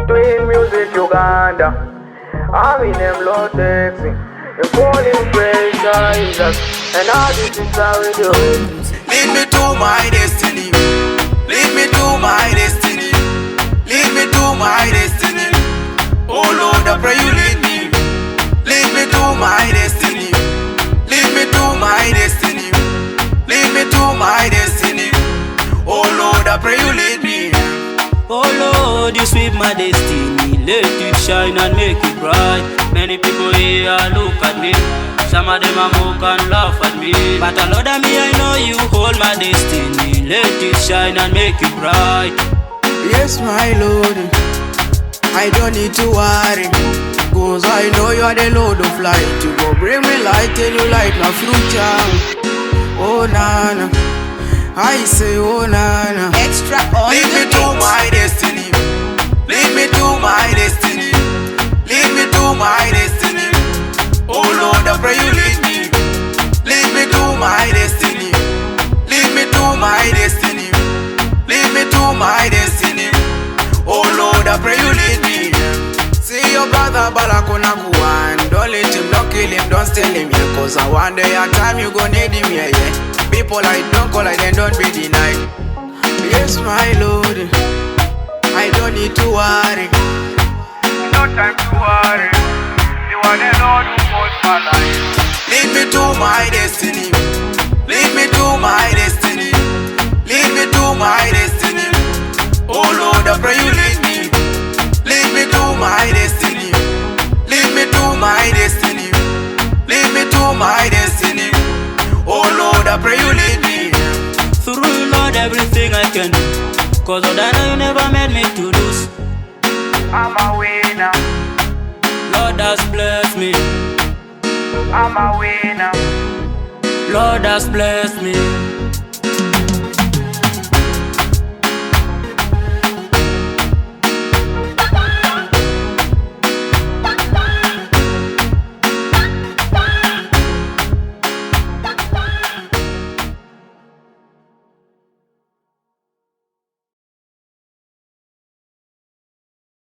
Doing music Uganda, I'm in them Lot Dexee. The falling pressure is us, and all this is how we do it. Lead me to my destiny. Lead me to my destiny. Lead me to my destiny. Oh Lord, I pray you lead me. Lead me to my destiny. Lead me to my destiny. Lead me to my destiny. Oh Lord, I pray you lead me. Oh Lord, you sweep my destiny. Let it shine and make it bright. Many people here look at me. Some of them are mock and laugh at me. But Lord, me, I know you hold my destiny. Let it shine and make it bright. Yes, my Lord, I don't need to worry, cause I know you are the Lord of light. You go bring me light and you light my future. Oh nana, I say oh nana. Extra on Lead me to my destiny. Lead me to my destiny. Lead me to my destiny. Oh Lord, I pray you lead me. Lead me to my destiny. Lead me to my destiny. Lead me to my destiny. Oh Lord, I pray you lead me. See your brother Balakona Kuan. Don't let him, don't kill him, don't steal him, yeah. Cause I one day a time you gon' need him, yeah, yeah. People like don't call like them don't be denied. Yes, my Lord, I don't need to worry. No time to worry. You are the Lord who holds my life. Lead me to my destiny. Lead me to my destiny. Lead me to my destiny. Oh Lord, I pray you lead me. Lead me to my destiny. Lead me to my destiny. Lead me to my destiny. Oh Lord, I pray you lead me. Through you, Lord, everything I can do. Cause Lord, I know you never made me to lose. I'm a winner, Lord has blessed me. I'm a winner. Lord has blessed me.